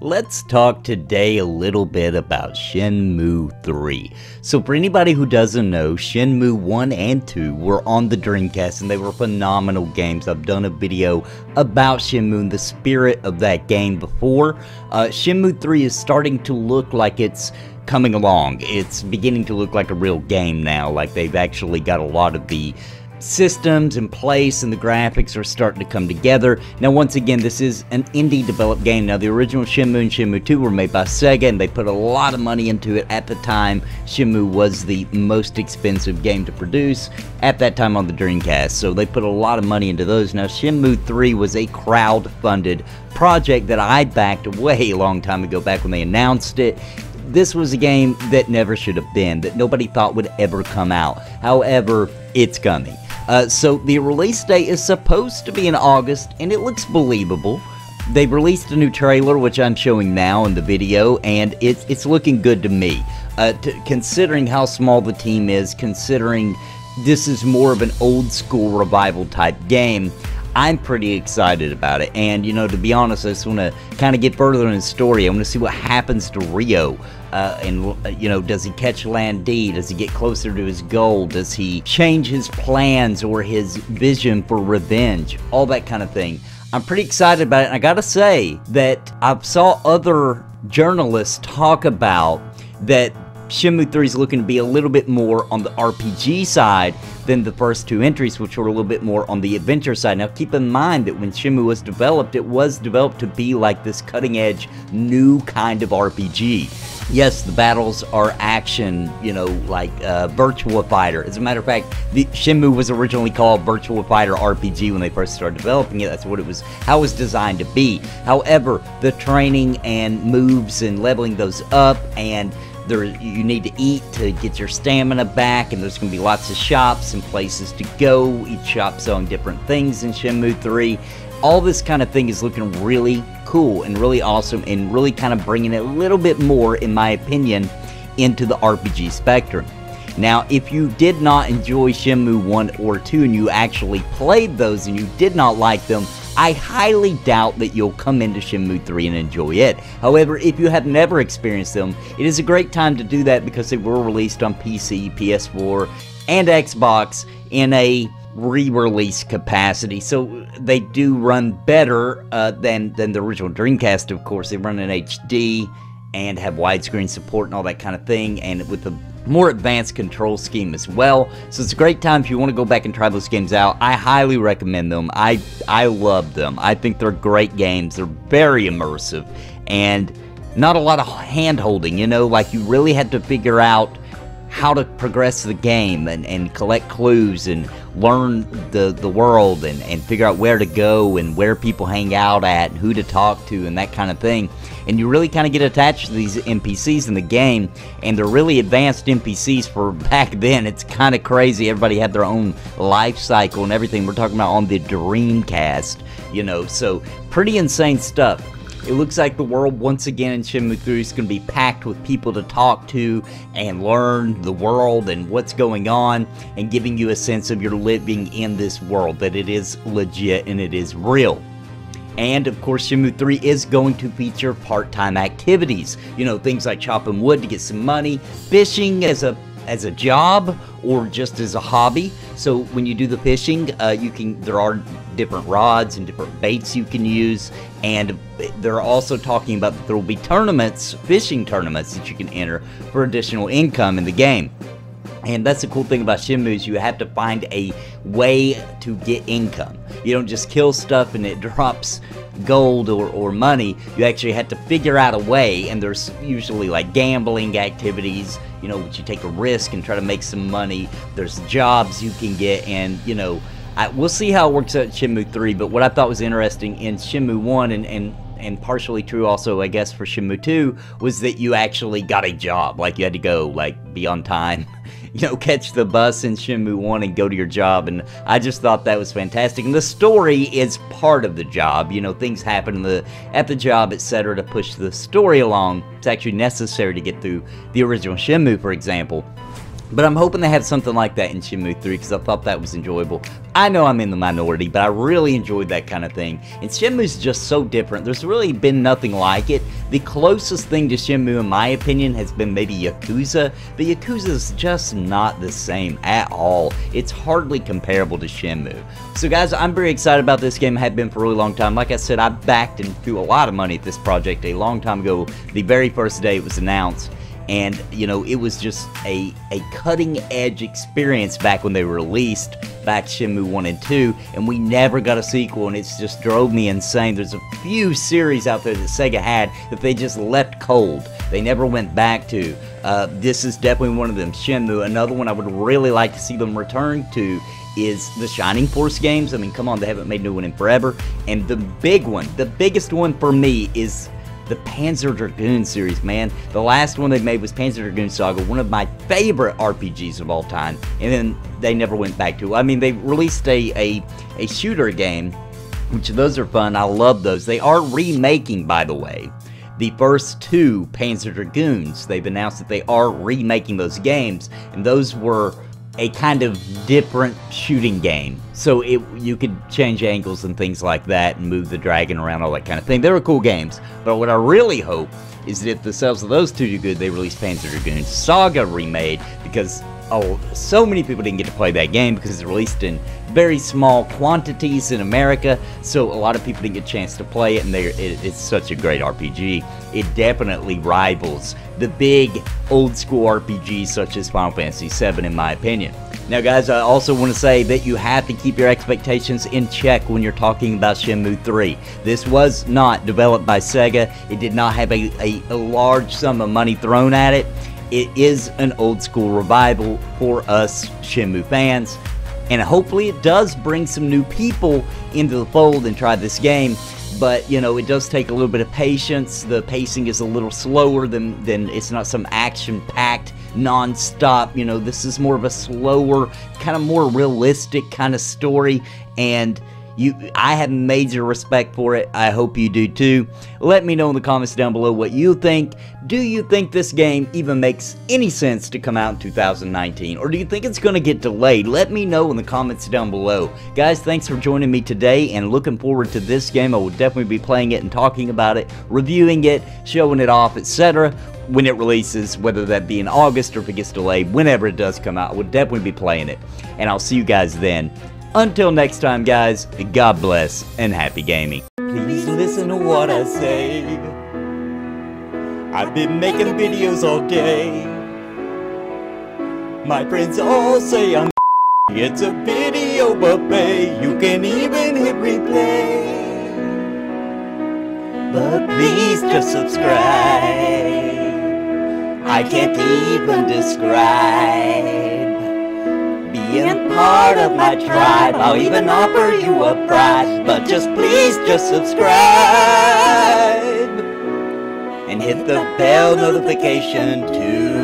Let's talk today a little bit about Shenmue 3. So for anybody who doesn't know, Shenmue 1 and 2 were on the Dreamcast and they were phenomenal games. I've done a video about Shenmue and the spirit of that game before. Shenmue 3 is starting to look like it's coming along. It's beginning to look like a real game now, like they've actually got a lot of the systems in place and the graphics are starting to come together. Now once again, this is an indie developed game. Now the original Shenmue and Shenmue 2 were made by Sega and they put a lot of money into it. At the time, Shenmue was the most expensive game to produce at that time on the Dreamcast, so they put a lot of money into those. Now Shenmue 3 was a crowd-funded project that I backed way a long time ago, back when they announced it. This was a game that never should have been, that nobody thought would ever come out. However, it's coming. So the release date is supposed to be in August, and it looks believable. They've released a new trailer, which I'm showing now in the video, and it's looking good to me. Considering how small the team is, considering this is more of an old school revival type game, I'm pretty excited about it. And, you know, to be honest, I just want to kind of get further in the story. I want to see what happens to Ryo. And, you know, does he catch Lan Di? Does he get closer to his goal? Does he change his plans or his vision for revenge? All that kind of thing. I'm pretty excited about it. And I gotta say that I saw other journalists talk about that Shenmue 3 is looking to be a little bit more on the RPG side than the first two entries, which were a little bit more on the adventure side. Now keep in mind that when Shenmue was developed, it was developed to be like this cutting-edge, new kind of RPG. Yes, the battles are action, you know, like Virtua Fighter. As a matter of fact, the Shenmue was originally called Virtua Fighter RPG when they first started developing it. That's what it was, how it was designed to be. However, the training and moves and leveling those up, and you need to eat to get your stamina back, and there's going to be lots of shops and places to go, each shop selling different things in Shenmue 3. All this kind of thing is looking really cool and really awesome, and really kind of bringing it a little bit more, in my opinion, into the RPG spectrum. Now, if you did not enjoy Shenmue 1 or 2 and you actually played those and you did not like them, I highly doubt that you'll come into Shenmue 3 and enjoy it. However, if you have never experienced them, it is a great time to do that because they were released on PC, PS4, and Xbox in a re-release capacity, so they do run better than the original Dreamcast. Of course, they run in HD and have widescreen support and all that kind of thing, and with a more advanced control scheme as well. So it's a great time if you want to go back and try those games out. I highly recommend them. I love them. I think they're great games. They're very immersive and not a lot of hand-holding, you know, like you really had to figure out how to progress the game and collect clues and learn the world and figure out where to go and where people hang out at and who to talk to and that kind of thing. And you really kind of get attached to these NPCs in the game, and they're really advanced NPCs for back then. It's kind of crazy. Everybody had their own life cycle and everything. We're talking about on the Dreamcast, you know, so pretty insane stuff. It looks like the world once again in Shenmue 3 is going to be packed with people to talk to and learn the world and what's going on, and giving you a sense of you're living in this world, that it is legit and it is real. And of course, Shenmue 3 is going to feature part-time activities. You know, things like chopping wood to get some money, fishing as a job, or just as a hobby. So when you do the fishing, there are different rods and different baits you can use, and they're also talking about that there will be tournaments, fishing tournaments that you can enter for additional income in the game. And that's the cool thing about Shenmue, is you have to find a way to get income. You don't just kill stuff and it drops gold or money. You actually have to figure out a way, and there's usually like gambling activities, you know, which you take a risk and try to make some money. There's jobs you can get, and, you know, we'll see how it works out in Shenmue 3, but what I thought was interesting in Shenmue 1 and partially true also, I guess, for Shenmue 2, was that you actually got a job. Like, you had to go, like, be on time, you know, catch the bus in Shenmue 1 and go to your job, and I just thought that was fantastic. And the story is part of the job, you know, things happen at the job, etc., to push the story along. It's actually necessary to get through the original Shenmue, for example. But I'm hoping they have something like that in Shenmue 3 because I thought that was enjoyable. I know I'm in the minority, but I really enjoyed that kind of thing. And Shenmue's just so different. There's really been nothing like it. The closest thing to Shenmue, in my opinion, has been maybe Yakuza. But Yakuza's just not the same at all. It's hardly comparable to Shenmue. So guys, I'm very excited about this game. I have been for a really long time. Like I said, I backed and threw a lot of money at this project a long time ago. The very first day it was announced. And, you know, it was just a cutting-edge experience back when they were released, back Shenmue 1 and 2, and we never got a sequel, and it's just drove me insane. There's a few series out there that Sega had that they just left cold. They never went back to. This is definitely one of them. Shenmue, another one I would really like to see them return to is the Shining Force games. I mean, come on, they haven't made a new one in forever. And the big one, the biggest one for me is the Panzer Dragoon series, man. The last one they made was Panzer Dragoon Saga, one of my favorite RPGs of all time, and then they never went back to it. I mean, they released a shooter game, which those are fun. I love those. They are remaking, by the way, the first two Panzer Dragoons. They've announced that they are remaking those games, and those were a kind of different shooting game. So you could change angles and things like that and move the dragon around, all that kind of thing. They were cool games. But what I really hope is that if the sales of those two do good, they release Panzer Dragoon Saga remade, because so many people didn't get to play that game because it's released in very small quantities in America, so a lot of people didn't get a chance to play it, and it's such a great RPG. It definitely rivals the big old school RPGs such as Final Fantasy VII, in my opinion. Now guys, I also want to say that you have to keep your expectations in check when you're talking about Shenmue 3. This was not developed by Sega. It did not have a large sum of money thrown at it. It is an old school revival for us Shenmue fans, and hopefully it does bring some new people into the fold and try this game. But, you know, it does take a little bit of patience. The pacing is a little slower than it's not some action-packed, non-stop. You know, this is more of a slower, kind of more realistic kind of story, and I have major respect for it. I hope you do too. Let me know in the comments down below what you think. Do you think this game even makes any sense to come out in 2019? Or do you think it's going to get delayed? Let me know in the comments down below. Guys, thanks for joining me today, and looking forward to this game. I will definitely be playing it and talking about it, reviewing it, showing it off, etc. when it releases, whether that be in August or if it gets delayed. Whenever it does come out, I will definitely be playing it. And I'll see you guys then. Until next time, guys, God bless and happy gaming. Please listen to what I say. I've been making videos all day. My friends all say I'm it's a video buffet. You can even hit replay. But please just subscribe. I can't even describe being part of my tribe. I'll even offer you a prize, but please just subscribe and hit the bell notification too.